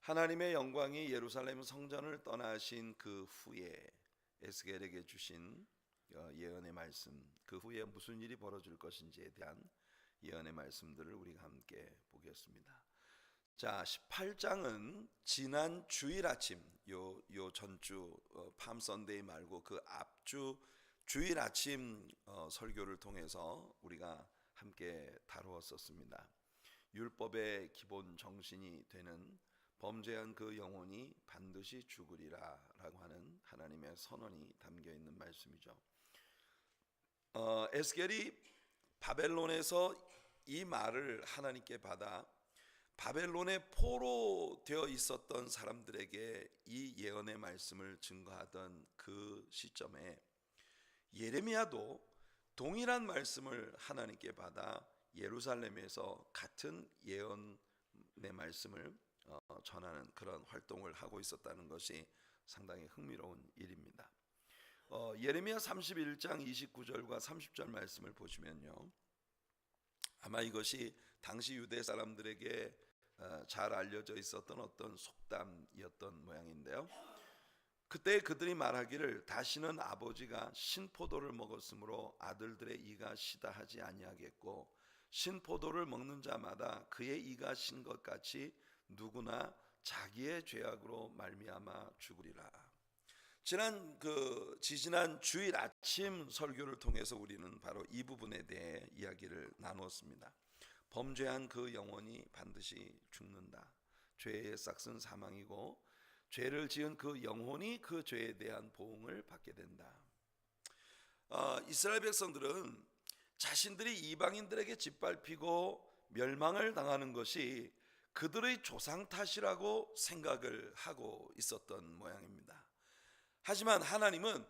하나님의 영광이 예루살렘 성전을 떠나신 그 후에 에스겔에게 주신 예언의 말씀, 그 후에 무슨 일이 벌어질 것인지에 대한 예언의 말씀들을 우리가 함께 보겠습니다. 자, 18장은 지난 주일 아침, 요 전주 팜 선데이 말고 그 앞주 주일 아침 설교를 통해서 우리가 함께 다루었었습니다. 율법의 기본 정신이 되는 범죄한 그 영혼이 반드시 죽으리라 라고 하는 하나님의 선언이 담겨 있는 말씀이죠. 에스겔이 바벨론에서 이 말을 하나님께 받아 바벨론에 포로되어 있었던 사람들에게 이 예언의 말씀을 증거하던 그 시점에 예레미야도 동일한 말씀을 하나님께 받아 예루살렘에서 같은 예언의 말씀을 전하는 그런 활동을 하고 있었다는 것이 상당히 흥미로운 일입니다. 예레미야 31장 29절과 30절 말씀을 보시면요, 아마 이것이 당시 유대 사람들에게 잘 알려져 있었던 어떤 속담이었던 모양인데요, 그때 그들이 말하기를 다시는 아버지가 신포도를 먹었으므로 아들들의 이가 시다 하지 아니하겠고 신포도를 먹는 자마다 그의 이가 신 것 같이 누구나 자기의 죄악으로 말미암아 죽으리라. 지지난 주일 아침 설교를 통해서 우리는 바로 이 부분에 대해 이야기를 나누었습니다. 범죄한 그 영혼이 반드시 죽는다. 죄의 싹은 사망이고 죄를 지은 그 영혼이 그 죄에 대한 보응을 받게 된다. 이스라엘 백성들은 자신들이 이방인들에게 짓밟히고 멸망을 당하는 것이 그들의 조상 탓이라고 생각을 하고 있었던 모양입니다. 하지만 하나님은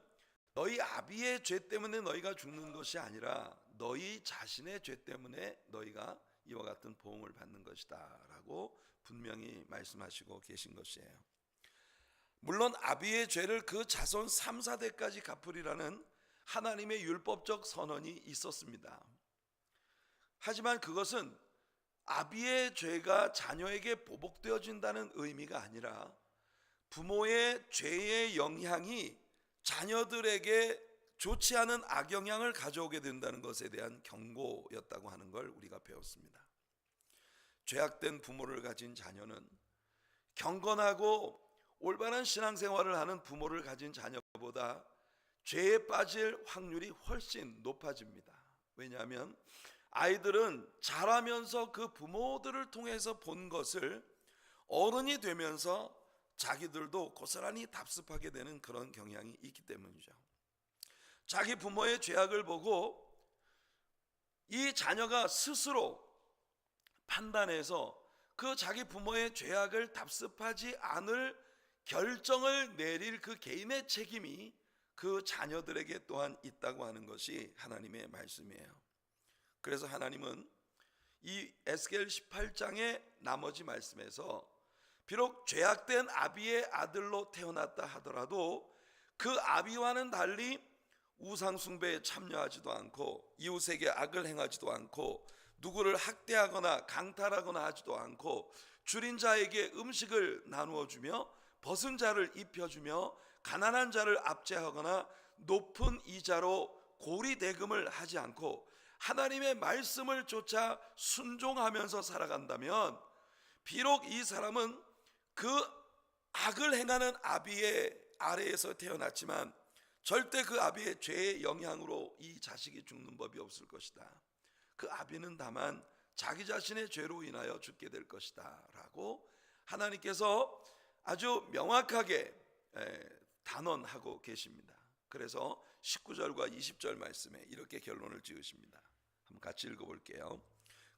너희 아비의 죄 때문에 너희가 죽는 것이 아니라 너희 자신의 죄 때문에 너희가 이와 같은 보응을 받는 것이다 라고 분명히 말씀하시고 계신 것이에요. 물론 아비의 죄를 그 자손 3, 4대까지 갚으리라는 하나님의 율법적 선언이 있었습니다. 하지만 그것은 아비의 죄가 자녀에게 보복되어진다는 의미가 아니라 부모의 죄의 영향이 자녀들에게 좋지 않은 악영향을 가져오게 된다는 것에 대한 경고였다고 하는 걸 우리가 배웠습니다. 죄악된 부모를 가진 자녀는 경건하고 올바른 신앙생활을 하는 부모를 가진 자녀보다 죄에 빠질 확률이 훨씬 높아집니다. 왜냐하면 아이들은 자라면서 그 부모들을 통해서 본 것을 어른이 되면서 자기들도 고스란히 답습하게 되는 그런 경향이 있기 때문이죠. 자기 부모의 죄악을 보고 이 자녀가 스스로 판단해서 그 자기 부모의 죄악을 답습하지 않을 결정을 내릴 그 개인의 책임이 그 자녀들에게 또한 있다고 하는 것이 하나님의 말씀이에요. 그래서 하나님은 이 에스겔 18장의 나머지 말씀에서 비록 죄악된 아비의 아들로 태어났다 하더라도 그 아비와는 달리 우상 숭배에 참여하지도 않고 이웃에게 악을 행하지도 않고 누구를 학대하거나 강탈하거나 하지도 않고 줄인 자에게 음식을 나누어 주며 벗은 자를 입혀주며 가난한 자를 압제하거나 높은 이자로 고리 대금을 하지 않고 하나님의 말씀을 쫓아 순종하면서 살아간다면 비록 이 사람은 그 악을 행하는 아비의 아래에서 태어났지만 절대 그 아비의 죄의 영향으로 이 자식이 죽는 법이 없을 것이다. 그 아비는 다만 자기 자신의 죄로 인하여 죽게 될 것이다 라고 하나님께서 아주 명확하게 단언하고 계십니다. 그래서 19절과 20절 말씀에 이렇게 결론을 지으십니다. 한번 같이 읽어볼게요.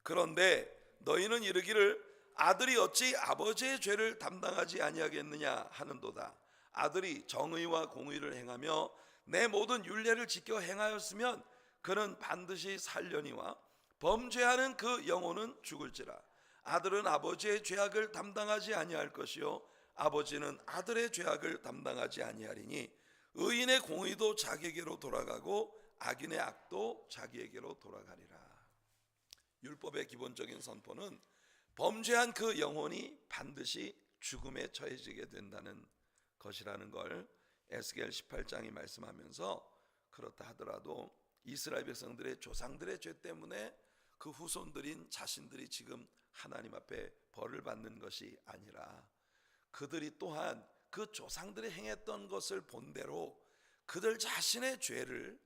그런데 너희는 이르기를 아들이 어찌 아버지의 죄를 담당하지 아니하겠느냐 하는도다. 아들이 정의와 공의를 행하며 내 모든 율례를 지켜 행하였으면 그는 반드시 살려니와 범죄하는 그 영혼은 죽을지라. 아들은 아버지의 죄악을 담당하지 아니할 것이요 아버지는 아들의 죄악을 담당하지 아니하리니 의인의 공의도 자기에게로 돌아가고 악인의 악도 자기에게로 돌아가리라. 율법의 기본적인 선포는 범죄한 그 영혼이 반드시 죽음에 처해지게 된다는 것이라는 걸 에스겔 18장이 말씀하면서, 그렇다 하더라도 이스라엘 백성들의 조상들의 죄 때문에 그 후손들인 자신들이 지금 하나님 앞에 벌을 받는 것이 아니라 그들이 또한 그 조상들이 행했던 것을 본대로 그들 자신의 죄를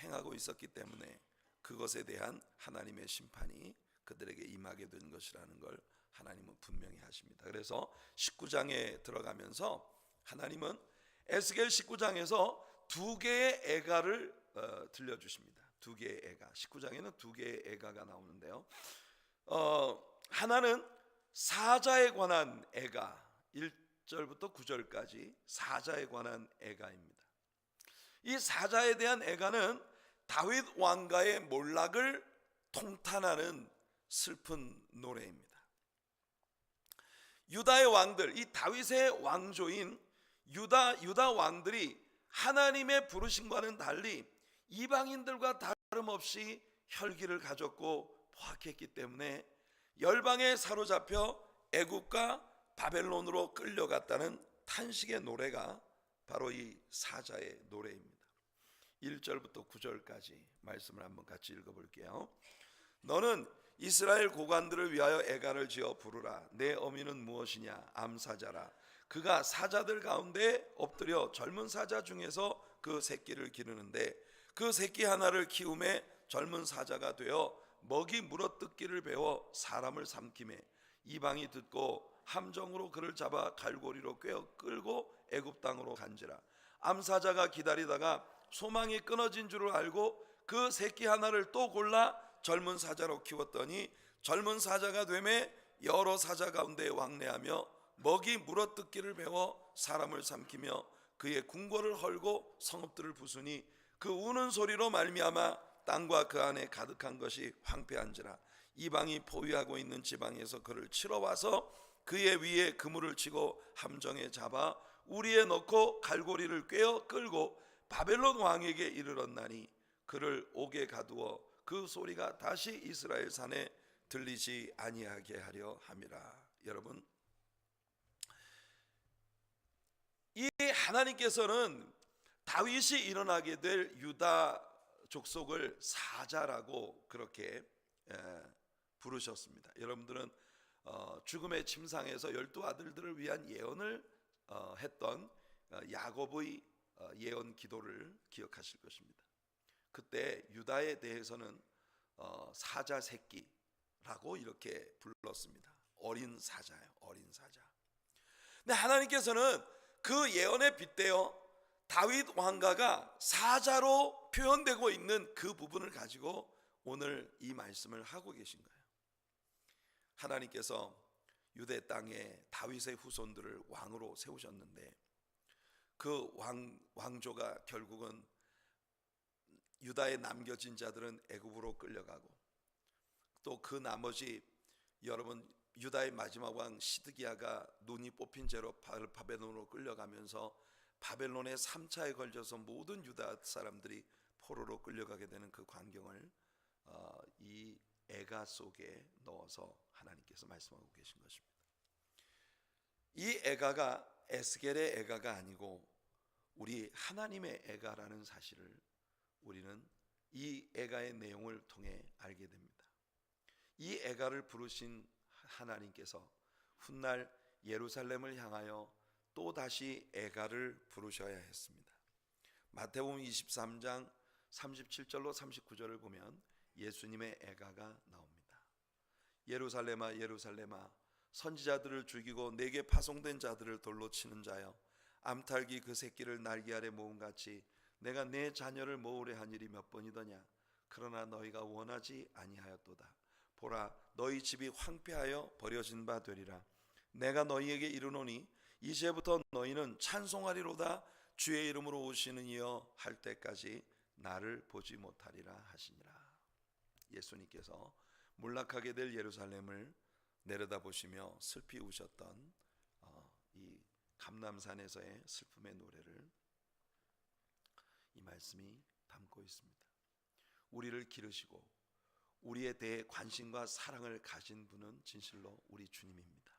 행하고 있었기 때문에 그것에 대한 하나님의 심판이 그들에게 임하게 된 것이라는 걸 하나님은 분명히 하십니다. 그래서 19장에 들어가면서 하나님은 에스겔 19장에서 두 개의 애가를 들려주십니다. 두 개의 애가. 19장에는 두 개의 애가가 나오는데요, 하나는 사자에 관한 애가, 1절부터 9절까지 사자에 관한 애가입니다. 이 사자에 대한 애가는 다윗 왕가의 몰락을 통탄하는 슬픈 노래입니다. 유다의 왕들, 이 다윗의 왕조인 유다 왕들이 하나님의 부르심과는 달리 이방인들과 다름없이 혈기를 가졌고 포악했기 때문에 열방에 사로잡혀 애굽과 바벨론으로 끌려갔다는 탄식의 노래가 바로 이 사자의 노래입니다. 1절부터 9절까지 말씀을 한번 같이 읽어볼게요. 너는 이스라엘 고관들을 위하여 애가를 지어 부르라. 내 어미는 무엇이냐? 암사자라. 그가 사자들 가운데 엎드려 젊은 사자 중에서 그 새끼를 기르는데 그 새끼 하나를 키움에 젊은 사자가 되어 먹이 물어뜯기를 배워 사람을 삼킴에 이방이 듣고 함정으로 그를 잡아 갈고리로 꿰어 끌고 애굽 땅으로 간지라. 암사자가 기다리다가 소망이 끊어진 줄을 알고 그 새끼 하나를 또 골라 젊은 사자로 키웠더니 젊은 사자가 되매 여러 사자 가운데 왕래하며 먹이 물어뜯기를 배워 사람을 삼키며 그의 궁궐을 헐고 성읍들을 부수니 그 우는 소리로 말미암아 땅과 그 안에 가득한 것이 황폐한지라. 이방이 포위하고 있는 지방에서 그를 치러 와서 그의 위에 그물을 치고 함정에 잡아 우리에 넣고 갈고리를 꿰어 끌고 바벨론 왕에게 이르렀나니 그를 옥에 가두어 그 소리가 다시 이스라엘 산에 들리지 아니하게 하려 함이라. 여러분, 이 하나님께서는 다윗이 일어나게 될 유다 족속을 사자라고 그렇게 부르셨습니다. 여러분들은 죽음의 침상에서 12아들들을 위한 예언을 했던 야곱의 예언 기도를 기억하실 것입니다. 그때 유다에 대해서는 사자 새끼라고 이렇게 불렀습니다. 어린 사자예요. 어린 사자. 근데 하나님께서는 그 예언에 빗대어 다윗 왕가가 사자로 표현되고 있는 그 부분을 가지고 오늘 이 말씀을 하고 계신 거예요. 하나님께서 유대 땅에 다윗의 후손들을 왕으로 세우셨는데 그 왕조가 결국은 유다에 남겨진 자들은 애굽으로 끌려가고 또 그 나머지 여러분 유다의 마지막 왕 시드기야가 눈이 뽑힌 채로 바벨론으로 끌려가면서 바벨론의 3차에 걸려서 모든 유다 사람들이 포로로 끌려가게 되는 그 광경을 이 애가 속에 넣어서 하나님께서 말씀하고 계신 것입니다. 이 애가가 에스겔의 애가가 아니고 우리 하나님의 애가라는 사실을 우리는 이 애가의 내용을 통해 알게 됩니다. 이 애가를 부르신 하나님께서 훗날 예루살렘을 향하여 또 다시 애가를 부르셔야 했습니다. 마태복음 23장 37절로 39절을 보면 예수님의 애가가 나옵니다. 예루살렘아 예루살렘아 선지자들을 죽이고 내게 파송된 자들을 돌로 치는 자여 암탉이 그 새끼를 날개 아래 모음같이 내가 내 자녀를 모으려 한 일이 몇 번이더냐. 그러나 너희가 원하지 아니하였도다. 보라 너희 집이 황폐하여 버려진 바 되리라. 내가 너희에게 이르노니 이제부터 너희는 찬송하리로다. 주의 이름으로 오시는 이여 할 때까지 나를 보지 못하리라 하시니라. 예수님께서 몰락하게 될 예루살렘을 내려다보시며 슬피 우셨던 이 감람산에서의 슬픔의 노래를 이 말씀이 담고 있습니다. 우리를 기르시고 우리에 대해 관심과 사랑을 가진 분은 진실로 우리 주님입니다.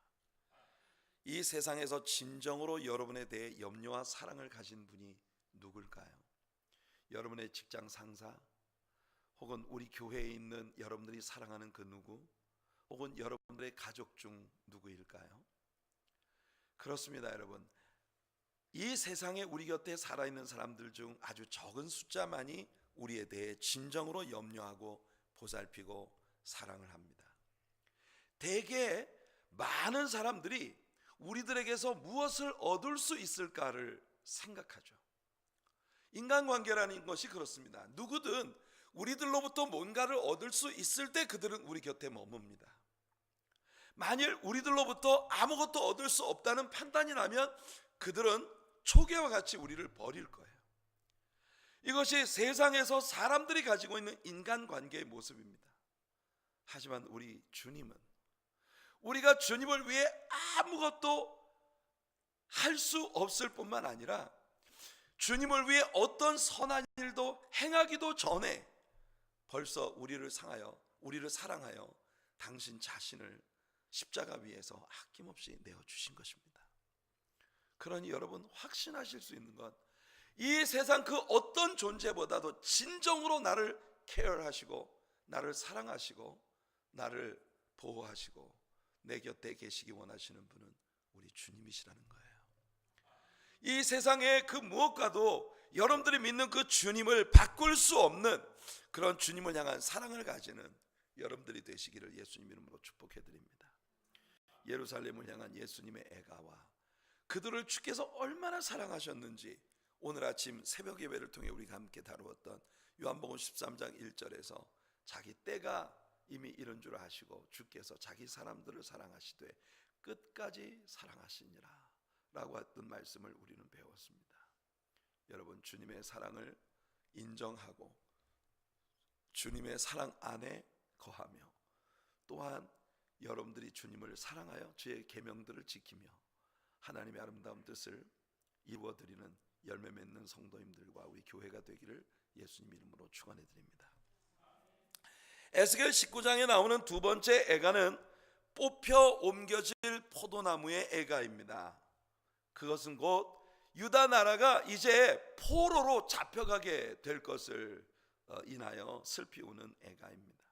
이 세상에서 진정으로 여러분에 대해 염려와 사랑을 가진 분이 누굴까요? 여러분의 직장 상사, 혹은 우리 교회에 있는 여러분들이 사랑하는 그 누구, 혹은 여러분들의 가족 중 누구일까요? 그렇습니다, 여러분. 이 세상에 우리 곁에 살아있는 사람들 중 아주 적은 숫자만이 우리에 대해 진정으로 염려하고 보살피고 사랑을 합니다. 대개 많은 사람들이 우리들에게서 무엇을 얻을 수 있을까를 생각하죠. 인간관계라는 것이 그렇습니다. 누구든 우리들로부터 뭔가를 얻을 수 있을 때 그들은 우리 곁에 머뭅니다. 만일 우리들로부터 아무것도 얻을 수 없다는 판단이 나면 그들은 초계와 같이 우리를 버릴 거예요. 이것이 세상에서 사람들이 가지고 있는 인간관계의 모습입니다. 하지만 우리 주님은 우리가 주님을 위해 아무것도 할 수 없을 뿐만 아니라 주님을 위해 어떤 선한 일도 행하기도 전에 벌써 우리를 사랑하여 당신 자신을 십자가 위에서 아낌없이 내어주신 것입니다. 그러니 여러분 확신하실 수 있는 것, 이 세상 그 어떤 존재보다도 진정으로 나를 케어하시고 나를 사랑하시고 나를 보호하시고 내 곁에 계시기 원하시는 분은 우리 주님이시라는 거예요. 이 세상의 그 무엇과도 여러분들이 믿는 그 주님을 바꿀 수 없는 그런 주님을 향한 사랑을 가지는 여러분들이 되시기를 예수님 이름으로 축복해 드립니다. 예루살렘을 향한 예수님의 애가와 그들을 주께서 얼마나 사랑하셨는지 오늘 아침 새벽 예배를 통해 우리가 함께 다루었던 요한복음 13장 1절에서 자기 때가 이미 이른 줄 아시고 주께서 자기 사람들을 사랑하시되 끝까지 사랑하시니라 라고 했던 말씀을 우리는 배웠습니다. 여러분, 주님의 사랑을 인정하고 주님의 사랑 안에 거하며 또한 여러분들이 주님을 사랑하여 주의 계명들을 지키며 하나님의 아름다운 뜻을 이루어드리는 열매 맺는 성도님들과 우리 교회가 되기를 예수님 이름으로 축원해 드립니다. 에스겔 19장에 나오는 두 번째 애가는 뽑혀 옮겨질 포도나무의 애가입니다. 그것은 곧 유다 나라가 이제 포로로 잡혀가게 될 것을 인하여 슬피 우는 애가입니다.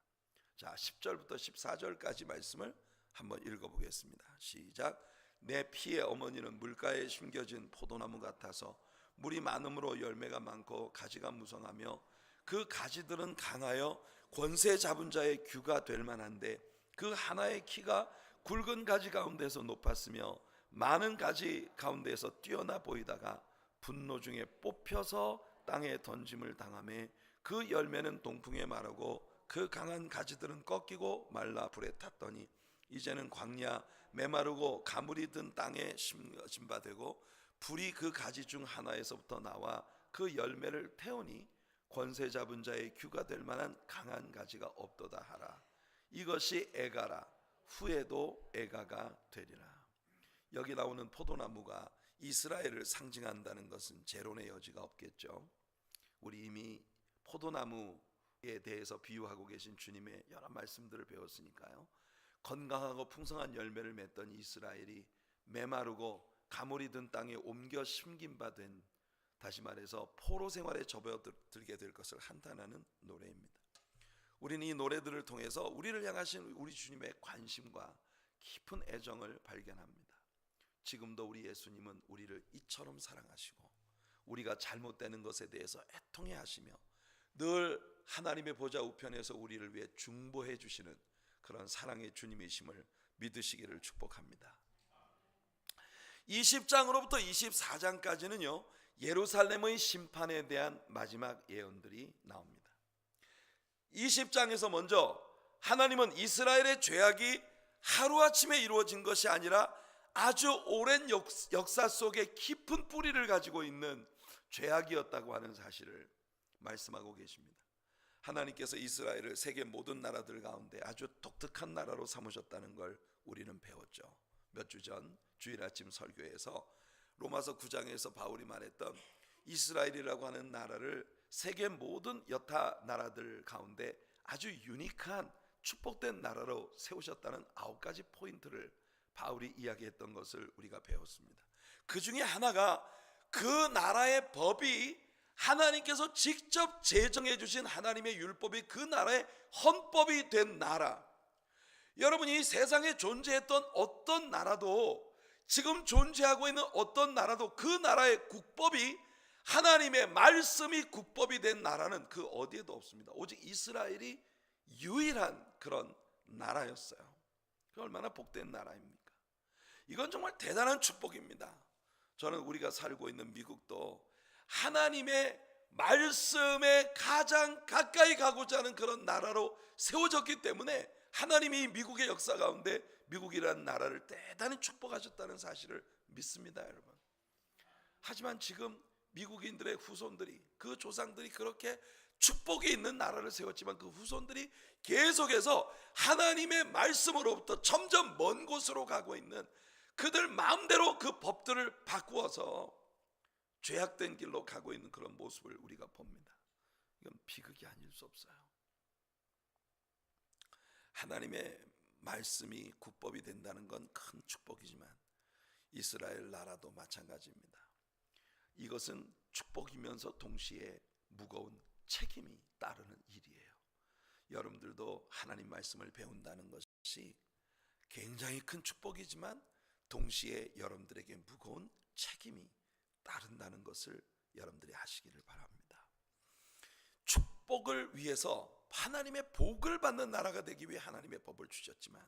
자, 10절부터 14절까지 말씀을 한번 읽어보겠습니다. 시작. 내 피의 어머니는 물가에 심겨진 포도나무 같아서 물이 많음으로 열매가 많고 가지가 무성하며 그 가지들은 강하여 권세 잡은 자의 규가 될 만한데 그 하나의 키가 굵은 가지 가운데서 높았으며 많은 가지 가운데서 뛰어나 보이다가 분노 중에 뽑혀서 땅에 던짐을 당하매 그 열매는 동풍에 마르고 그 강한 가지들은 꺾이고 말라 불에 탔더니 이제는 광야 메마르고 가물이 든 땅에 심어진 바 되고 불이 그 가지 중 하나에서부터 나와 그 열매를 태우니 권세 잡은 자의 규가 될 만한 강한 가지가 없도다 하라. 이것이 애가라. 후에도 애가가 되리라. 여기 나오는 포도나무가 이스라엘을 상징한다는 것은 재론의 여지가 없겠죠. 우리 이미 포도나무에 대해서 비유하고 계신 주님의 여러 말씀들을 배웠으니까요. 건강하고 풍성한 열매를 맺던 이스라엘이 메마르고 가물이 든 땅에 옮겨 심긴 바 된, 다시 말해서 포로 생활에 접어들게 될 것을 한탄하는 노래입니다. 우리는 이 노래들을 통해서 우리를 향하신 우리 주님의 관심과 깊은 애정을 발견합니다. 지금도 우리 예수님은 우리를 이처럼 사랑하시고 우리가 잘못되는 것에 대해서 애통해 하시며 늘 하나님의 보좌 우편에서 우리를 위해 중보해 주시는 그런 사랑의 주님이심을 믿으시기를 축복합니다. 20장으로부터 24장까지는요 예루살렘의 심판에 대한 마지막 예언들이 나옵니다. 20장에서 먼저 하나님은 이스라엘의 죄악이 하루아침에 이루어진 것이 아니라 아주 오랜 역사 속에 깊은 뿌리를 가지고 있는 죄악이었다고 하는 사실을 말씀하고 계십니다. 하나님께서 이스라엘을 세계 모든 나라들 가운데 아주 독특한 나라로 삼으셨다는 걸 우리는 배웠죠. 몇 주 전 주일 아침 설교에서 로마서 9장에서 바울이 말했던 이스라엘이라고 하는 나라를 세계 모든 여타 나라들 가운데 아주 유니크한 축복된 나라로 세우셨다는 9가지 포인트를 바울이 이야기했던 것을 우리가 배웠습니다. 그 중에 하나가 그 나라의 법이 하나님께서 직접 제정해 주신 하나님의 율법이 그 나라의 헌법이 된 나라. 여러분, 이 세상에 존재했던 어떤 나라도, 지금 존재하고 있는 어떤 나라도 그 나라의 국법이 하나님의 말씀이 국법이 된 나라는 그 어디에도 없습니다. 오직 이스라엘이 유일한 그런 나라였어요. 그 얼마나 복된 나라입니까? 이건 정말 대단한 축복입니다. 저는 우리가 살고 있는 미국도 하나님의 말씀에 가장 가까이 가고자 하는 그런 나라로 세워졌기 때문에 하나님이 미국의 역사 가운데 미국이라는 나라를 대단히 축복하셨다는 사실을 믿습니다, 여러분. 하지만 지금 미국인들의 후손들이, 그 조상들이 그렇게 축복이 있는 나라를 세웠지만 그 후손들이 계속해서 하나님의 말씀으로부터 점점 먼 곳으로 가고 있는, 그들 마음대로 그 법들을 바꾸어서 죄악된 길로 가고 있는 그런 모습을 우리가 봅니다. 이건 비극이 아닐 수 없어요. 하나님의 말씀이 국법이 된다는 건 큰 축복이지만 이스라엘 나라도 마찬가지입니다. 이것은 축복이면서 동시에 무거운 책임이 따르는 일이에요. 여러분들도 하나님 말씀을 배운다는 것이 굉장히 큰 축복이지만 동시에 여러분들에게 무거운 책임이 따른다는 것을 여러분들이 아시기를 바랍니다. 축복을 위해서 하나님의 복을 받는 나라가 되기 위해 하나님의 법을 주셨지만,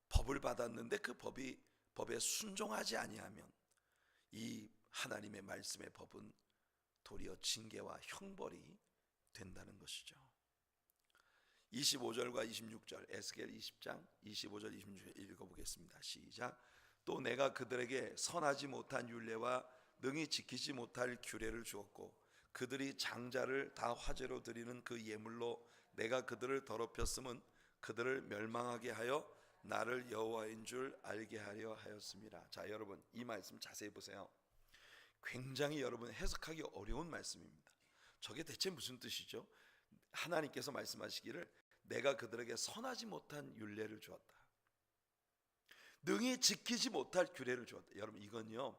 법을 받았는데 그 법에 순종하지 아니하면 이 하나님의 말씀의 법은 도리어 징계와 형벌이 된다는 것이죠. 25절과 26절, 에스겔 20장 25절 26절 읽어보겠습니다. 시작. 또 내가 그들에게 선하지 못한 율례와 능히 지키지 못할 규례를 주었고 그들이 장자를 다 화제로 드리는 그 예물로 내가 그들을 더럽혔음은 그들을 멸망하게 하여 나를 여호와인 줄 알게 하려 하였습니다. 자, 여러분, 이 말씀 자세히 보세요. 굉장히 여러분 해석하기 어려운 말씀입니다. 저게 대체 무슨 뜻이죠? 하나님께서 말씀하시기를 내가 그들에게 선하지 못한 율례를 주었다, 능히 지키지 못할 규례를 주었다. 여러분, 이건요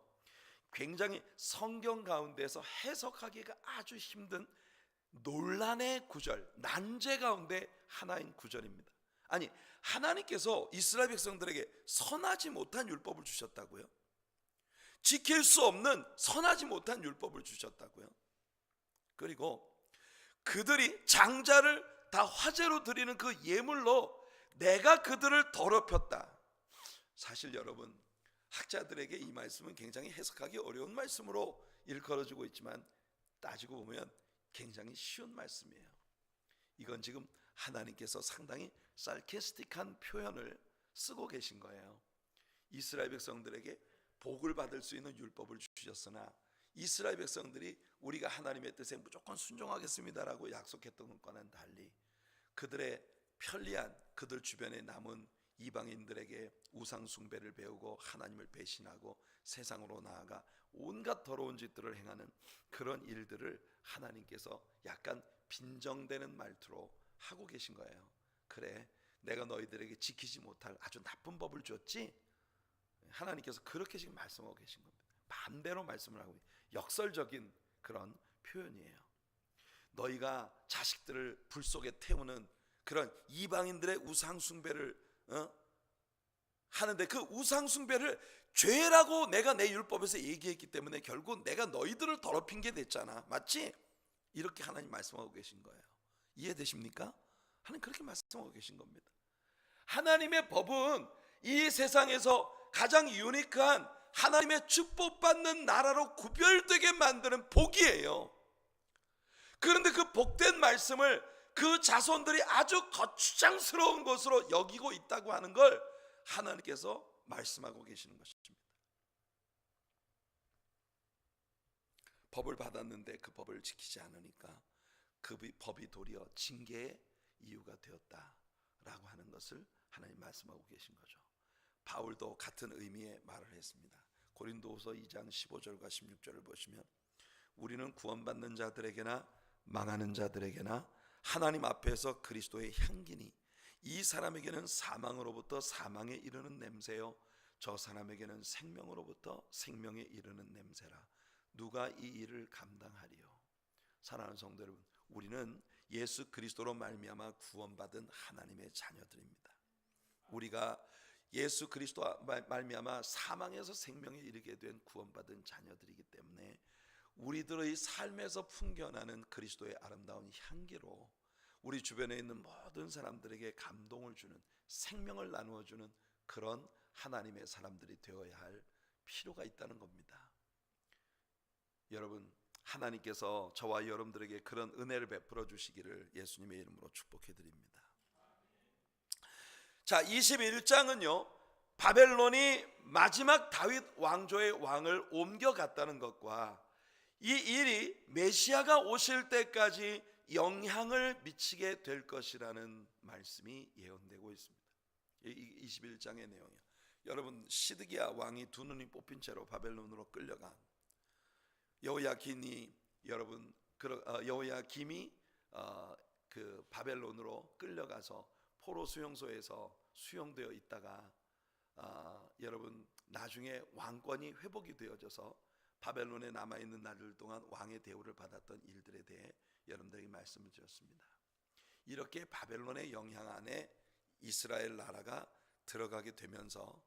굉장히 성경 가운데서 해석하기가 아주 힘든 논란의 구절, 난제 가운데 하나인 구절입니다. 아니, 하나님께서 이스라엘 백성들에게 선하지 못한 율법을 주셨다고요? 지킬 수 없는 선하지 못한 율법을 주셨다고요? 그리고 그들이 장자를 다 화제로 드리는 그 예물로 내가 그들을 더럽혔다. 사실 여러분, 학자들에게 이 말씀은 굉장히 해석하기 어려운 말씀으로 일컬어지고 있지만 따지고 보면 굉장히 쉬운 말씀이에요. 이건 지금 하나님께서 상당히 sarcastic한 표현을 쓰고 계신 거예요. 이스라엘 백성들에게 복을 받을 수 있는 율법을 주셨으나 이스라엘 백성들이 우리가 하나님의 뜻에 무조건 순종하겠습니다라고 약속했던 것과는 달리 그들의 편리한, 그들 주변에 남은 이방인들에게 우상 숭배를 배우고 하나님을 배신하고 세상으로 나아가 온갖 더러운 짓들을 행하는 그런 일들을 하나님께서 약간 빈정대는 말투로 하고 계신 거예요. 그래, 내가 너희들에게 지키지 못할 아주 나쁜 법을 줬지? 하나님께서 그렇게 지금 말씀하고 계신 겁니다. 반대로 말씀을 하고 역설적인 그런 표현이에요. 너희가 자식들을 불 속에 태우는 그런 이방인들의 우상 숭배를 하는데 그 우상 숭배를 죄라고 내가 내 율법에서 얘기했기 때문에 결국 내가 너희들을 더럽힌 게 됐잖아, 맞지? 이렇게 하나님 말씀하고 계신 거예요. 이해되십니까? 하나님 그렇게 말씀하고 계신 겁니다. 하나님의 법은 이 세상에서 가장 유니크한 하나님의 축복받는 나라로 구별되게 만드는 복이에요. 그런데 그 복된 말씀을 그 자손들이 아주 거추장스러운 것으로 여기고 있다고 하는 걸 하나님께서 말씀하고 계시는 것입니다. 법을 받았는데 그 법을 지키지 않으니까 그 법이 도리어 징계의 이유가 되었다라고 하는 것을 하나님 말씀하고 계신 거죠. 바울도 같은 의미의 말을 했습니다. 고린도후서 2장 15절과 16절을 보시면 우리는 구원받는 자들에게나 망하는 자들에게나 하나님 앞에서 그리스도의 향기니 이 사람에게는 사망으로부터 사망에 이르는 냄새요 저 사람에게는 생명으로부터 생명에 이르는 냄새라. 누가 이 일을 감당하리요? 사랑하는 성도 여러분, 우리는 예수 그리스도로 말미암아 구원받은 하나님의 자녀들입니다. 우리가 예수 그리스도와 말미암아 사망에서 생명에 이르게 된 구원받은 자녀들이기 때문에 우리들의 삶에서 풍겨나는 그리스도의 아름다운 향기로 우리 주변에 있는 모든 사람들에게 감동을 주는, 생명을 나누어 주는 그런 하나님의 사람들이 되어야 할 필요가 있다는 겁니다. 여러분, 하나님께서 저와 여러분들에게 그런 은혜를 베풀어 주시기를 예수님의 이름으로 축복해 드립니다. 자, 21장은요 바벨론이 마지막 다윗 왕조의 왕을 옮겨갔다는 것과 이 일이 메시아가 오실 때까지 영향을 미치게 될 것이라는 말씀이 예언되고 있습니다. 21장의 내용이요. 여러분, 시드기야 왕이 두 눈이 뽑힌 채로 바벨론으로 끌려간 여호야김이 그 바벨론으로 끌려가서 포로 수용소에서 수용되어 있다가 여러분 나중에 왕권이 회복이 되어져서 바벨론에 남아있는 날들 동안 왕의 대우를 받았던 일들에 대해 여러분들에게 말씀을 드렸습니다. 이렇게 바벨론의 영향 안에 이스라엘 나라가 들어가게 되면서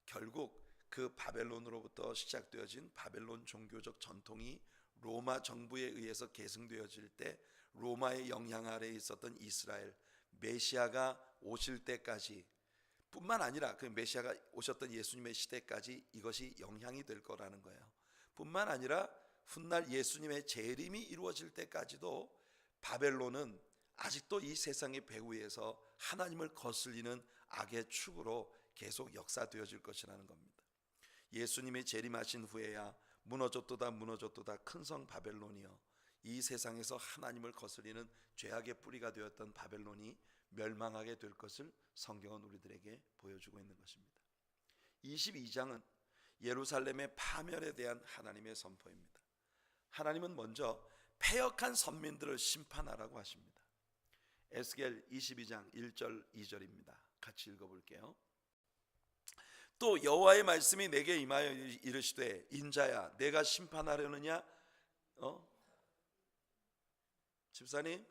결국 그 바벨론으로부터 시작되어진 바벨론 종교적 전통이 로마 정부에 의해서 계승되어질 때 로마의 영향 아래에 있었던 이스라엘, 메시아가 오실 때까지 뿐만 아니라 그 메시아가 오셨던 예수님의 시대까지 이것이 영향이 될 거라는 거예요. 뿐만 아니라 훗날 예수님의 재림이 이루어질 때까지도 바벨론은 아직도 이 세상의 배후에서 하나님을 거슬리는 악의 축으로 계속 역사되어질 것이라는 겁니다. 예수님이 재림하신 후에야 무너졌도다 큰 성 바벨론이여, 이 세상에서 하나님을 거스리는 죄악의 뿌리가 되었던 바벨론이 멸망하게 될 것을 성경은 우리들에게 보여주고 있는 것입니다. 22장은 예루살렘의 파멸에 대한 하나님의 선포입니다. 하나님은 먼저 패역한 선민들을 심판하라고 하십니다. 에스겔 22장 1절 2절입니다. 같이 읽어볼게요. 또 여호와의 말씀이 내게 임하여 이르시되 인자야 내가 심판하려느냐? 집사님?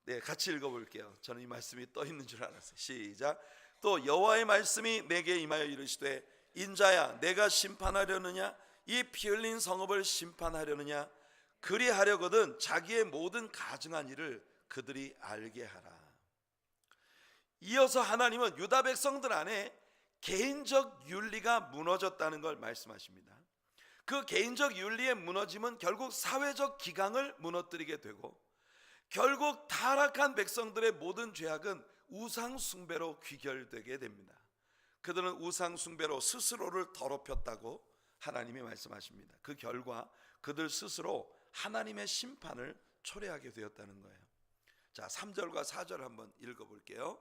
네, 같이 읽어볼게요. 저는 이 말씀이 떠 있는 줄 알았어요. 시작. 또 여호와의 말씀이 내게 임하여 이르시되 인자야 내가 심판하려느냐? 이 피 흘린 성읍을 심판하려느냐? 그리하려거든 자기의 모든 가증한 일을 그들이 알게 하라. 이어서 하나님은 유다 백성들 안에 개인적 윤리가 무너졌다는 걸 말씀하십니다. 그 개인적 윤리의 무너짐은 결국 사회적 기강을 무너뜨리게 되고 결국 타락한 백성들의 모든 죄악은 우상 숭배로 귀결되게 됩니다. 그들은 우상 숭배로 스스로를 더럽혔다고 하나님이 말씀하십니다. 그 결과 그들 스스로 하나님의 심판을 초래하게 되었다는 거예요. 자, 3절과 4절 한번 읽어볼게요.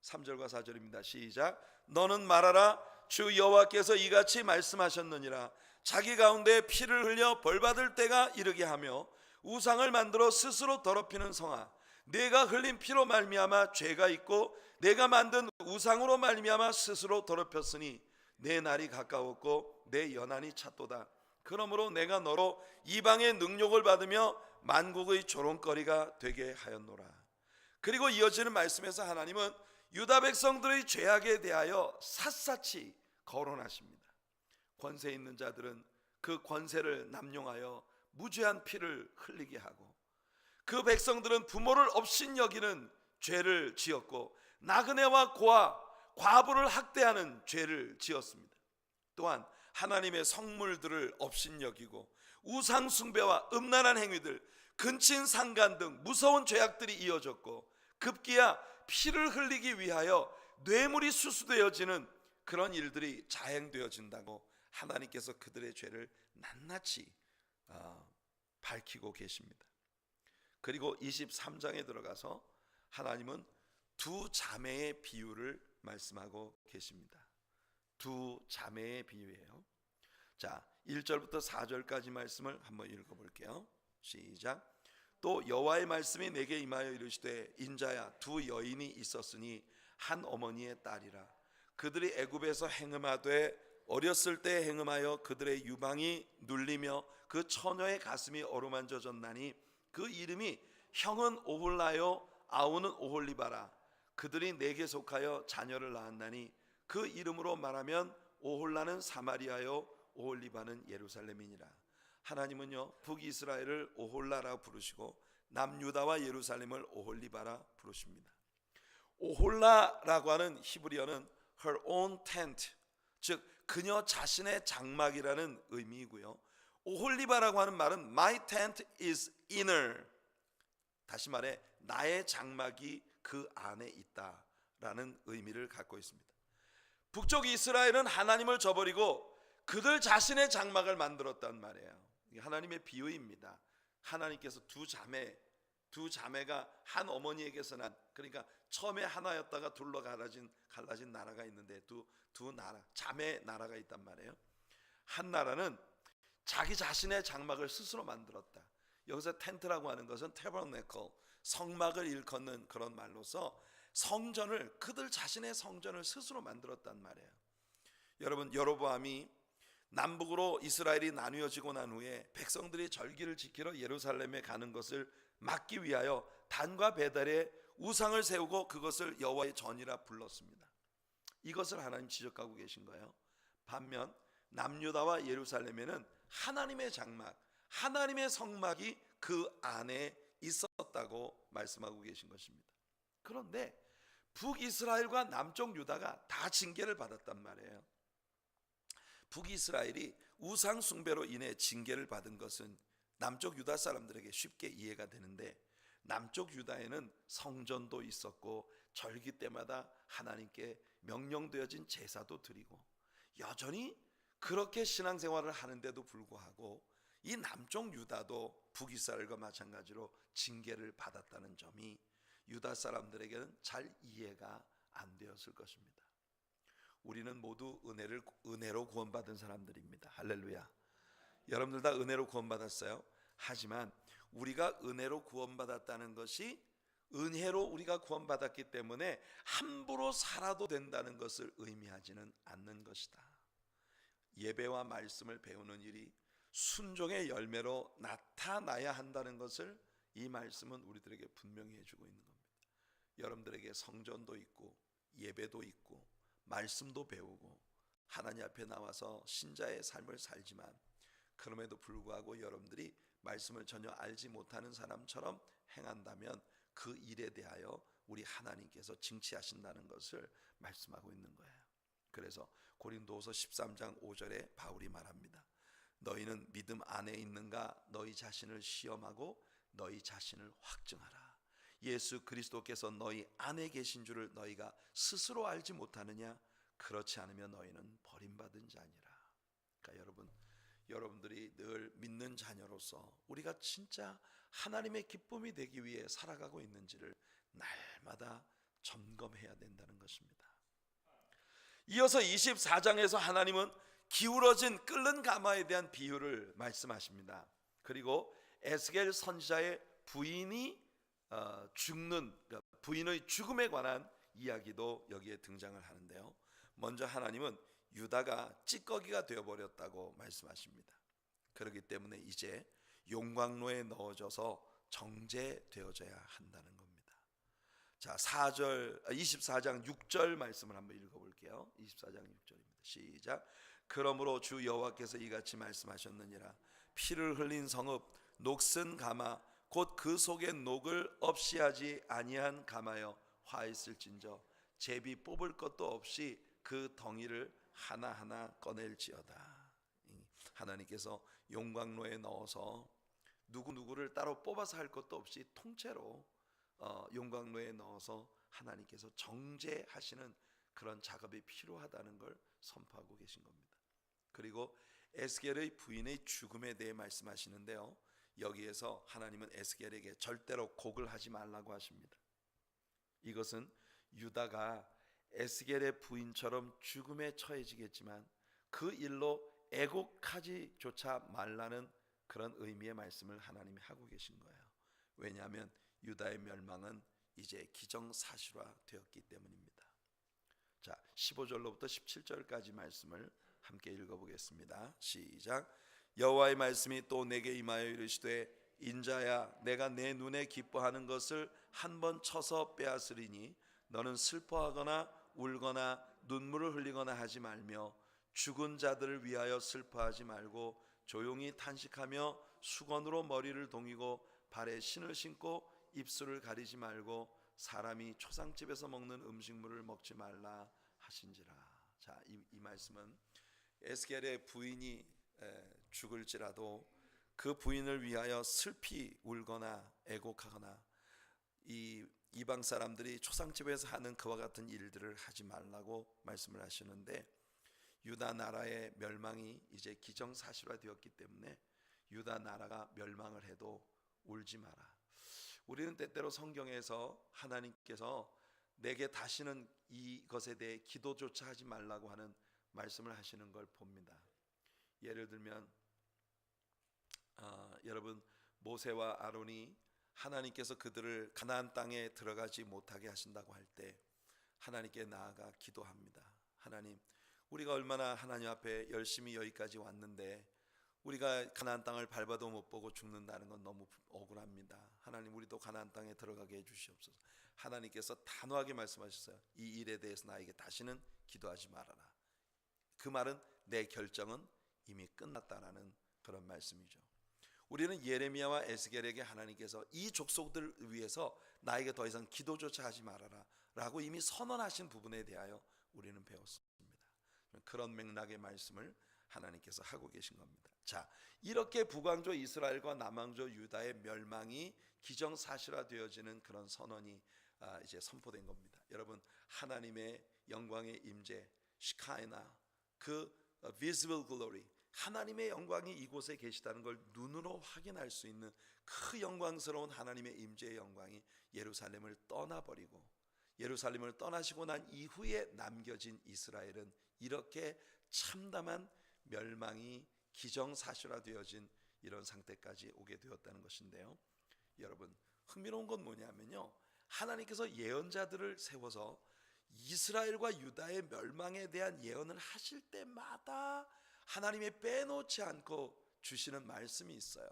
3절과 4절입니다. 시작. 너는 말하라. 주 여호와께서 이같이 말씀하셨느니라. 자기 가운데 피를 흘려 벌받을 때가 이르게 하며 우상을 만들어 스스로 더럽히는 성아, 내가 흘린 피로 말미암아 죄가 있고 내가 만든 우상으로 말미암아 스스로 더럽혔으니 내 날이 가까웠고 내 연한이 찼도다. 그러므로 내가 너로 이방의 능욕을 받으며 만국의 조롱거리가 되게 하였노라. 그리고 이어지는 말씀에서 하나님은 유다 백성들의 죄악에 대하여 샅샅이 거론하십니다. 권세 있는 자들은 그 권세를 남용하여 무죄한 피를 흘리게 하고 그 백성들은 부모를 업신여기는 죄를 지었고 나그네와 고아, 과부를 학대하는 죄를 지었습니다. 또한 하나님의 성물들을 업신여기고 우상 숭배와 음란한 행위들, 근친상간 등 무서운 죄악들이 이어졌고 급기야 피를 흘리기 위하여 뇌물이 수수되어지는 그런 일들이 자행되어진다고 하나님께서 그들의 죄를 낱낱이 밝히고 계십니다. 그리고 23장에 들어가서 하나님은 두 자매의 비유를 말씀하고 계십니다. 두 자매의 비유예요. 자, 1절부터 4절까지 말씀을 한번 읽어볼게요. 시작. 또 여호와의 말씀이 내게 임하여 이르시되 인자야 두 여인이 있었으니 한 어머니의 딸이라. 그들이 애굽에서 행음하되 어렸을 때 행음하여 그들의 유방이 눌리며 그 처녀의 가슴이 어루만져졌나니 그 이름이 형은 오홀라요 아우는 오홀리바라. 그들이 내게 속하여 자녀를 낳았나니 그 이름으로 말하면 오홀라는 사마리아요 오홀리바는 예루살렘이니라. 하나님은요 북이스라엘을 오홀라라 부르시고 남유다와 예루살렘을 오홀리바라 부르십니다. 오홀라라고 하는 히브리어는 her own tent, 즉 그녀 자신의 장막이라는 의미이고요. 오홀리바라고 하는 말은 my tent is inner, 다시 말해 나의 장막이 그 안에 있다라는 의미를 갖고 있습니다. 북쪽 이스라엘은 하나님을 저버리고 그들 자신의 장막을 만들었단 말이에요. 이게 하나님의 비유입니다. 하나님께서 두 자매가 한 어머니에게서 난, 그러니까 처음에 하나였다가 둘로 갈라진 나라가 있는데 두 나라, 자매 나라가 있단 말이에요. 한 나라는 자기 자신의 장막을 스스로 만들었다. 여기서 텐트라고 하는 것은 tabernacle, 성막을 일컫는 그런 말로서 성전을, 그들 자신의 성전을 스스로 만들었단 말이에요. 여러분, 여로보암이 남북으로 이스라엘이 나뉘어지고 난 후에 백성들이 절기를 지키러 예루살렘에 가는 것을 막기 위하여 단과 베델에 우상을 세우고 그것을 여호와의 전이라 불렀습니다. 이것을 하나님 지적하고 계신 거예요. 반면 남유다와 예루살렘에는 하나님의 장막, 하나님의 성막이 그 안에 있었다고 말씀하고 계신 것입니다. 그런데 북이스라엘과 남쪽 유다가 다 징계를 받았단 말이에요. 북이스라엘이 우상 숭배로 인해 징계를 받은 것은 남쪽 유다 사람들에게 쉽게 이해가 되는데, 남쪽 유다에는 성전도 있었고 절기 때마다 하나님께 명령되어진 제사도 드리고 여전히 그렇게 신앙생활을 하는데도 불구하고 이 남쪽 유다도 북이스라엘과 마찬가지로 징계를 받았다는 점이 유다 사람들에게는 잘 이해가 안 되었을 것입니다. 우리는 모두 은혜로 구원받은 사람들입니다. 할렐루야. 여러분들 다 은혜로 구원받았어요. 하지만 우리가 은혜로 구원받았다는 것이, 은혜로 우리가 구원받았기 때문에 함부로 살아도 된다는 것을 의미하지는 않는 것이다. 예배와 말씀을 배우는 일이 순종의 열매로 나타나야 한다는 것을 이 말씀은 우리들에게 분명히 해주고 있는 겁니다. 여러분들에게 성전도 있고 예배도 있고 말씀도 배우고 하나님 앞에 나와서 신자의 삶을 살지만, 그럼에도 불구하고 여러분들이 말씀을 전혀 알지 못하는 사람처럼 행한다면 그 일에 대하여 우리 하나님께서 징치하신다는 것을 말씀하고 있는 거예요. 그래서 고린도후서 13장 5절에 바울이 말합니다. 너희는 믿음 안에 있는가? 너희 자신을 시험하고 너희 자신을 확증하라. 예수 그리스도께서 너희 안에 계신 줄을 너희가 스스로 알지 못하느냐? 그렇지 않으면 너희는 버림받은 자니라. 그러니까 여러분들이 늘 믿는 자녀로서 우리가 진짜 하나님의 기쁨이 되기 위해 살아가고 있는지를 날마다 점검해야 된다는 것입니다. 이어서 24장에서 하나님은 기울어진 끓는 가마에 대한 비유를 말씀하십니다. 그리고 에스겔 선지자의 부인이 죽는, 부인의 죽음에 관한 이야기도 여기에 등장을 하는데요. 먼저 하나님은 유다가 찌꺼기가 되어버렸다고 말씀하십니다. 그렇기 때문에 이제 용광로에 넣어져서 정제되어져야 한다는 겁니다. 자, 24장 6절 말씀을 한번 읽어볼게요. 24장 6절입니다. 시작. 그러므로 주 여호와께서 이같이 말씀하셨느니라. 피를 흘린 성읍, 녹슨 가마, 곧 그 속에 녹을 없이 하지 아니한 가마여 화있을진저 제비 뽑을 것도 없이 그 덩이를 하나하나 꺼낼지어다. 하나님께서 용광로에 넣어서 누구를 따로 뽑아서 할 것도 없이 통째로 용광로에 넣어서 하나님께서 정제하시는 그런 작업이 필요하다는 걸 선포하고 계신 겁니다. 그리고 에스겔의 부인의 죽음에 대해 말씀하시는데요, 여기에서 하나님은 에스겔에게 절대로 곡을 하지 말라고 하십니다. 이것은 유다가 에스겔의 부인처럼 죽음에 처해지겠지만 그 일로 애곡하지조차 말라는 그런 의미의 말씀을 하나님이 하고 계신 거예요. 왜냐하면 유다의 멸망은 이제 기정사실화 되었기 때문입니다. 자, 15절로부터 17절까지 말씀을 함께 읽어보겠습니다. 시작. 여호와의 말씀이 또 내게 임하여 이르시되 인자야, 내가 내 눈에 기뻐하는 것을 한 번 쳐서 빼앗으리니 너는 슬퍼하거나 울거나 눈물을 흘리거나 하지 말며 죽은 자들을 위하여 슬퍼하지 말고 조용히 탄식하며 수건으로 머리를 동이고 발에 신을 신고 입술을 가리지 말고 사람이 초상집에서 먹는 음식물을 먹지 말라 하신지라. 자, 이 말씀은 에스겔의 부인이 죽을지라도 그 부인을 위하여 슬피 울거나 애곡하거나 이 이방 사람들이 초상집에서 하는 그와 같은 일들을 하지 말라고 말씀을 하시는데, 유다 나라의 멸망이 이제 기정사실화되었기 때문에 유다 나라가 멸망을 해도 울지 마라. 우리는 때때로 성경에서 하나님께서 내게 다시는 이것에 대해 기도조차 하지 말라고 하는 말씀을 하시는 걸 봅니다. 예를 들면 여러분, 모세와 아론이 하나님께서 그들을 가나안 땅에 들어가지 못하게 하신다고 할 때 하나님께 나아가 기도합니다. 하나님, 우리가 얼마나 하나님 앞에 열심히 여기까지 왔는데 우리가 가나안 땅을 밟아도 못 보고 죽는다는 건 너무 억울합니다. 하나님, 우리도 가나안 땅에 들어가게 해주시옵소서. 하나님께서 단호하게 말씀하셨어요. 이 일에 대해서 나에게 다시는 기도하지 말아라. 그 말은 내 결정은 이미 끝났다라는 그런 말씀이죠. 우리는 예레미야와 에스겔에게 하나님께서 이 족속들을 위해서 나에게 더 이상 기도조차 하지 말아라 라고 이미 선언하신 부분에 대하여 우리는 배웠습니다. 그런 맥락의 말씀을 하나님께서 하고 계신 겁니다. 자, 이렇게 북왕조 이스라엘과 남왕조 유다의 멸망이 기정사실화되어지는 그런 선언이 이제 선포된 겁니다. 여러분, 하나님의 영광의 임재, 시카이나, 그 visible glory, 하나님의 영광이 이곳에 계시다는 걸 눈으로 확인할 수 있는 그 영광스러운 하나님의 임재의 영광이 예루살렘을 떠나버리고, 예루살렘을 떠나시고 난 이후에 남겨진 이스라엘은 이렇게 참담한 멸망이 기정사실화되어진 이런 상태까지 오게 되었다는 것인데요. 여러분, 흥미로운 건 뭐냐면요, 하나님께서 예언자들을 세워서 이스라엘과 유다의 멸망에 대한 예언을 하실 때마다 하나님이 빼놓지 않고 주시는 말씀이 있어요.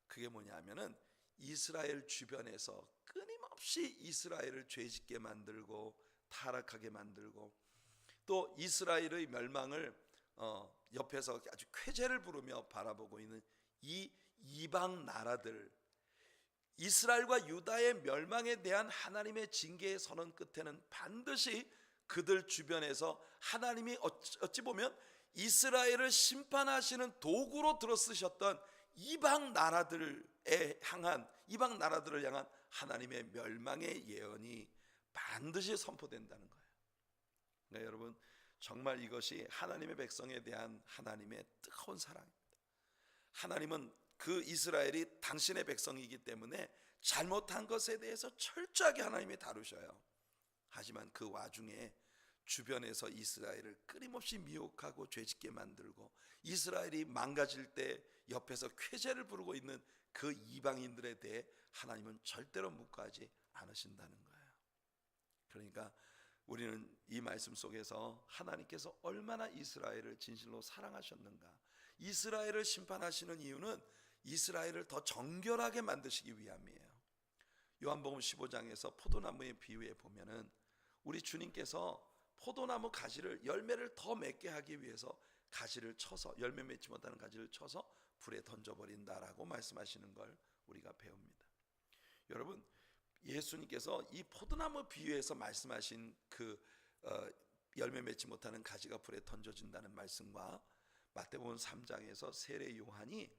그게 뭐냐면은 이스라엘 주변에서 끊임없이 이스라엘을 죄짓게 만들고 타락하게 만들고, 또 이스라엘의 멸망을 옆에서 아주 쾌재를 부르며 바라보고 있는 이 이방 나라들, 이스라엘과 유다의 멸망에 대한 하나님의 징계의 선언 끝에는 반드시 그들 주변에서 하나님이 어찌 보면 이스라엘을 심판하시는 도구로 들어쓰셨던 이방 나라들을 향한 하나님의 멸망의 예언이 반드시 선포된다는 거예요. 그러니까 여러분, 정말 이것이 하나님의 백성에 대한 하나님의 뜨거운 사랑입니다. 하나님은 그 이스라엘이 당신의 백성이기 때문에 잘못한 것에 대해서 철저하게 하나님이 다루셔요. 하지만 그 와중에 주변에서 이스라엘을 끊임없이 미혹하고 죄짓게 만들고, 이스라엘이 망가질 때 옆에서 쾌재를 부르고 있는 그 이방인들에 대해 하나님은 절대로 묵과하지 않으신다는 거예요. 그러니까 우리는 이 말씀 속에서 하나님께서 얼마나 이스라엘을 진실로 사랑하셨는가, 이스라엘을 심판하시는 이유는 이스라엘을 더 정결하게 만드시기 위함이에요. 요한복음 15장에서 포도나무의 비유에 보면은 우리 주님께서 포도나무 가지를, 열매를 더 맺게 하기 위해서 가지를 쳐서, 열매 맺지 못하는 가지를 쳐서 불에 던져버린다라고 말씀하시는 걸 우리가 배웁니다. 여러분, 예수님께서 이 포도나무 비유에서 말씀하신 그 열매 맺지 못하는 가지가 불에 던져진다는 말씀과 마태복음 3장에서 세례 요한이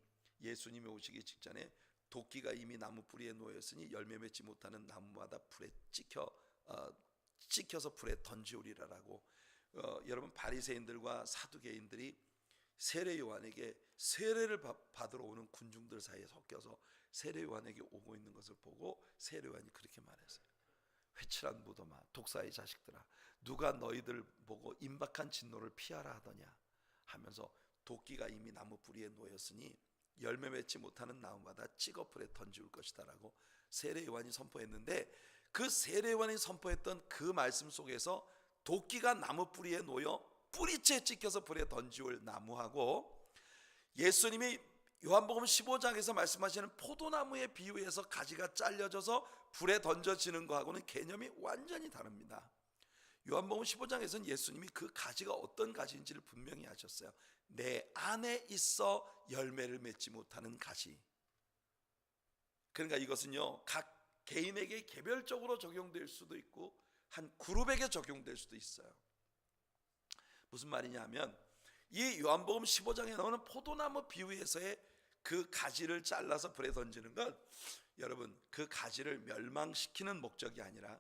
예수님이 오시기 직전에 도끼가 이미 나무 뿌리에 놓였으니 열매 맺지 못하는 나무마다 불에 찍혀서 불에 던지우리라라고, 여러분, 바리새인들과 사두개인들이 세례 요한에게 세례를 받으러 오는 군중들 사이에 섞여서 세례 요한에게 오고 있는 것을 보고 세례 요한이 그렇게 말했어요. 회칠한 무덤아, 독사의 자식들아, 누가 너희들 보고 임박한 진노를 피하라 하더냐 하면서 도끼가 이미 나무 뿌리에 놓였으니 열매 맺지 못하는 나무마다 찍어 불에 던지울 것이다라고 세례 요한이 선포했는데, 그 세례 요한이 선포했던 그 말씀 속에서 도끼가 나무 뿌리에 놓여 뿌리채 찍혀서 불에 던지올 나무하고, 예수님이 요한복음 15장에서 말씀하시는 포도나무의 비유에서 가지가 잘려져서 불에 던져지는 거하고는 개념이 완전히 다릅니다. 요한복음 15장에서는 예수님이 그 가지가 어떤 가지인지를 분명히 하셨어요. 내 안에 있어 열매를 맺지 못하는 가지. 그러니까 이것은요, 각 개인에게 개별적으로 적용될 수도 있고 한 그룹에게 적용될 수도 있어요. 무슨 말이냐 하면, 이 요한복음 15장에 나오는 포도나무 비유에서의 그 가지를 잘라서 불에 던지는 건, 여러분, 그 가지를 멸망시키는 목적이 아니라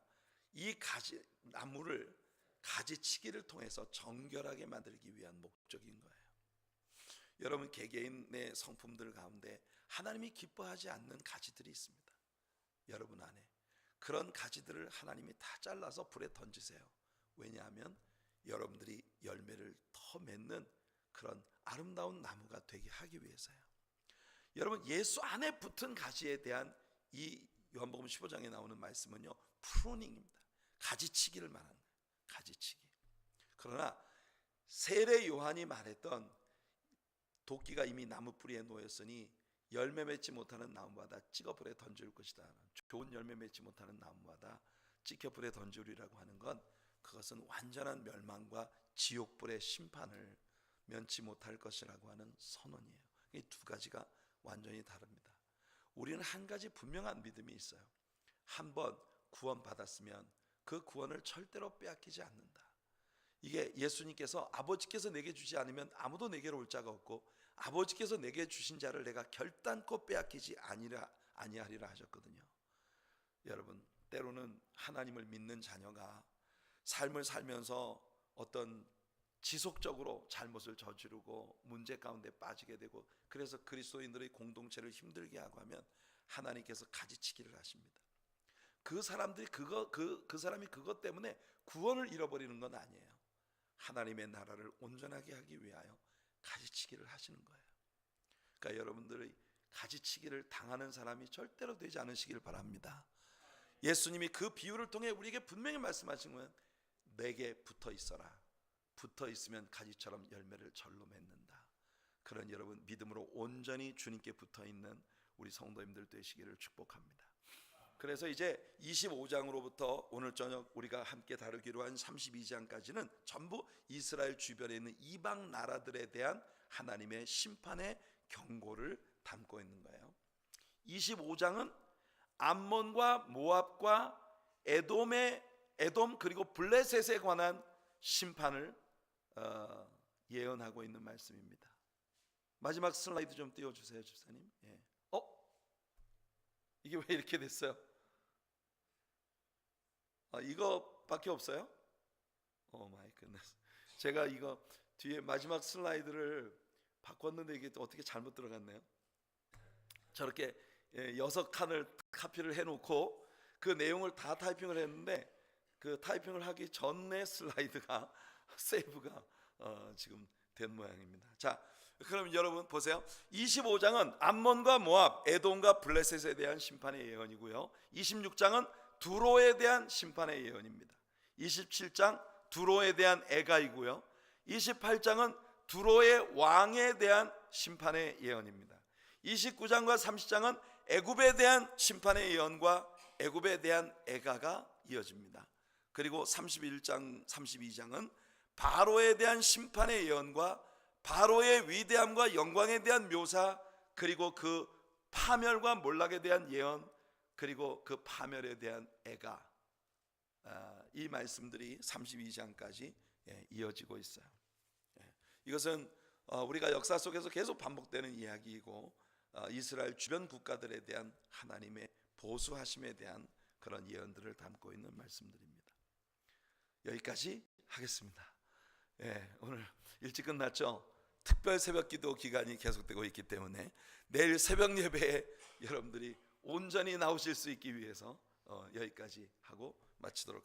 이 가지 나무를 가지치기를 통해서 정결하게 만들기 위한 목적인 거예요. 여러분, 개개인의 성품들 가운데 하나님이 기뻐하지 않는 가지들이 있습니다. 여러분 안에 그런 가지들을 하나님이 다 잘라서 불에 던지세요. 왜냐하면 여러분들이 열매를 더 맺는 그런 아름다운 나무가 되게 하기 위해서요. 여러분, 예수 안에 붙은 가지에 대한 이 요한복음 15장에 나오는 말씀은요, 프루닝입니다. 가지치기를 말하는 거예요. 가지치기. 그러나 세례 요한이 말했던 도끼가 이미 나무 뿌리에 놓였으니 열매 맺지 못하는 나무마다 찍어 불에 던질 것이다. 좋은 열매 맺지 못하는 나무마다 찍혀 불에 던지리라고 하는 건, 그것은 완전한 멸망과 지옥불의 심판을 면치 못할 것이라고 하는 선언이에요. 이 두 가지가 완전히 다릅니다. 우리는 한 가지 분명한 믿음이 있어요. 한번 구원 받았으면 그 구원을 절대로 빼앗기지 않는다. 이게 예수님께서 아버지께서 내게 주지 않으면 아무도 내게로 올 자가 없고, 아버지께서 내게 주신 자를 내가 결단코 빼앗기지 아니하리라 하셨거든요. 여러분, 때로는 하나님을 믿는 자녀가 삶을 살면서 어떤 지속적으로 잘못을 저지르고 문제 가운데 빠지게 되고, 그래서 그리스도인들의 공동체를 힘들게 하고 하면 하나님께서 가지치기를 하십니다. 그 사람이 그것 때문에 구원을 잃어버리는 건 아니에요. 하나님의 나라를 온전하게 하기 위하여 가지치기를 하시는 거예요. 그러니까 여러분들의 가지치기를 당하는 사람이 절대로 되지 않으시길 바랍니다. 예수님이 그 비유를 통해 우리에게 분명히 말씀하신 건, 내게 붙어 있어라. 붙어 있으면 가지처럼 열매를 절로 맺는다. 그런 여러분, 믿음으로 온전히 주님께 붙어 있는 우리 성도님들 되시기를 축복합니다. 그래서 이제 25장으로부터 오늘 저녁 우리가 함께 다루기로 한 32장까지는 전부 이스라엘 주변에 있는 이방 나라들에 대한 하나님의 심판의 경고를 담고 있는 거예요. 25장은 암몬과 모압과 에돔 그리고 블레셋에 관한 심판을 예언하고 있는 말씀입니다. 마지막 슬라이드 좀 띄워주세요, 집사님. 예. 이게 왜 이렇게 됐어요? 이거밖에 없어요? 오 마이 굿네스. 제가 이거 뒤에 마지막 슬라이드를 바꿨는데 이게 어떻게 잘못 들어갔네요. 저렇게 6칸을 카피를 해놓고 그 내용을 다 타이핑을 했는데, 그 타이핑을 하기 전에 슬라이드가 세이브가 지금 된 모양입니다. 자, 그럼 여러분 보세요. 25장은 암몬과 모압, 에돔과 블레셋에 대한 심판의 예언이고요. 26장은 두로에 대한 심판의 예언입니다. 27장 두로에 대한 애가이고요. 28장은 두로의 왕에 대한 심판의 예언입니다. 29장과 30장은 애굽에 대한 심판의 예언과 애굽에 대한 애가가 이어집니다. 그리고 31장, 32장은 바로에 대한 심판의 예언과 바로의 위대함과 영광에 대한 묘사, 그리고 그 파멸과 몰락에 대한 예언, 그리고 그 파멸에 대한 애가, 이 말씀들이 32장까지 이어지고 있어요. 이것은 우리가 역사 속에서 계속 반복되는 이야기이고, 이스라엘 주변 국가들에 대한 하나님의 보수하심에 대한 그런 예언들을 담고 있는 말씀들입니다. 여기까지 하겠습니다. 오늘 일찍 끝났죠? 특별 새벽 기도 기간이 계속되고 있기 때문에 내일 새벽 예배에 여러분들이 온전히 나오실 수 있기 위해서 여기까지 하고 마치도록